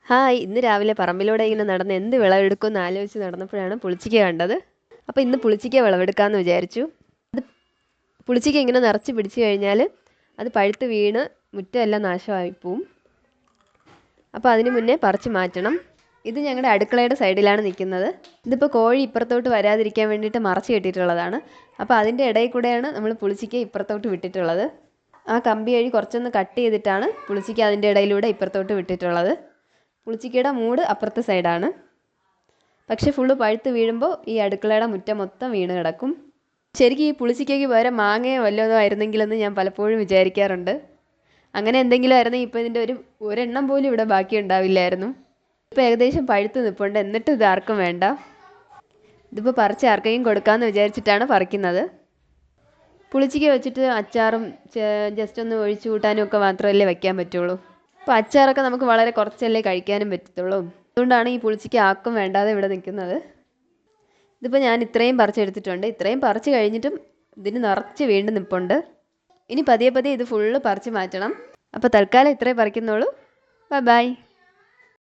Hi, ഇന്ന് രാവിലെ പറമ്പിലൂടെ ഇങ്ങനെ നടന്ന് എന്ത് വിളവെടുക്കുമെന്ന് ആലോചിച്ച് നടന്നപ്പോഴാണ് പുളിച്ചിക്ക കണ്ടത്. അപ്പോൾ ഇന്ന് പുളിച്ചിക്ക വിളവെടുക്കാമെന്ന് വിചാരിച്ചു. അത് പുളിച്ചിക്ക ഇങ്ങനെ നിറച്ച് പിടിച്ചു കഴിഞ്ഞാൽ അത് പഴുത്ത് വീണ് മുറ്റമെല്ലാം നാശമായി പോവും. അപ്പോൾ അതിന് മുന്നേ പറിച്ച് മാറ്റണം. ഇത് ഞങ്ങളുടെ അടുക്കളയുടെ സൈഡിലാണ് നിൽക്കുന്നത്. ഇതിപ്പോൾ കോഴി ഇപ്പുറത്തോട്ട് വരാതിരിക്കാൻ വേണ്ടിയിട്ട് മറച്ച് കെട്ടിയിട്ടുള്ളതാണ്. അപ്പോൾ അതിൻ്റെ ഇടയിൽ കൂടെയാണ് നമ്മൾ പുളിച്ചിക്ക ഇപ്പുറത്തോട്ട് വിട്ടിട്ടുള്ളത്. ആ കമ്പി വഴി കുറച്ചൊന്ന് കട്ട് ചെയ്തിട്ടാണ് പുളിച്ചിക്ക അതിൻ്റെ ഇടയിലൂടെ ഇപ്പുറത്തോട്ട് വിട്ടിട്ടുള്ളത്. പുളിച്ചിക്കയുടെ മൂട് അപ്പുറത്തെ സൈഡാണ്. പക്ഷെ ഫുള്ള് പഴുത്ത് വീഴുമ്പോൾ ഈ അടുക്കളയുടെ മുറ്റം മൊത്തം വീണ് കിടക്കും. ശരിക്കും ഈ പുളിച്ചിക്കയ്ക്ക് പകരം മാങ്ങയോ വല്ലതും ആയിരുന്നെങ്കിലെന്ന് ഞാൻ പലപ്പോഴും വിചാരിക്കാറുണ്ട്. അങ്ങനെ എന്തെങ്കിലും ആയിരുന്നെങ്കിൽ ഇപ്പോൾ ഇതിൻ്റെ ഒരെണ്ണം പോലും ഇവിടെ ബാക്കി ഉണ്ടാവില്ലായിരുന്നു. ഇപ്പോൾ ഏകദേശം പഴുത്ത് നിൽപ്പുണ്ട്, എന്നിട്ട് ഇത് ആർക്കും വേണ്ട. ഇതിപ്പോൾ പറിച്ച് ആർക്കെങ്കിലും കൊടുക്കാമെന്ന് വിചാരിച്ചിട്ടാണ് പറിക്കുന്നത്. പുളിച്ചിക്ക വെച്ചിട്ട് അച്ചാറും ജസ്റ്റ് ഒന്ന് ഒഴിച്ചു കൂട്ടാനും ഒക്കെ മാത്രമല്ലേ വയ്ക്കാൻ പറ്റുള്ളൂ. അപ്പോൾ അച്ചാറൊക്കെ നമുക്ക് വളരെ കുറച്ചല്ലേ കഴിക്കാനും പറ്റത്തുള്ളൂ. അതുകൊണ്ടാണ് ഈ പുളിച്ചിക്ക ആർക്കും വേണ്ടാതെ ഇവിടെ നിൽക്കുന്നത്. ഇതിപ്പോൾ ഞാൻ ഇത്രയും പറിച്ചെടുത്തിട്ടുണ്ട്. ഇത്രയും പറിച്ച് കഴിഞ്ഞിട്ടും ഇതിന് നിറച്ച് വീണ്ടും നിൽപ്പുണ്ട്. ഇനി പതിയെ പതിയെ ഇത് ഫുള്ള് പറിച്ച് മാറ്റണം. അപ്പോൾ തൽക്കാലം ഇത്രയും പറിക്കുന്നുള്ളൂ. Bye bye.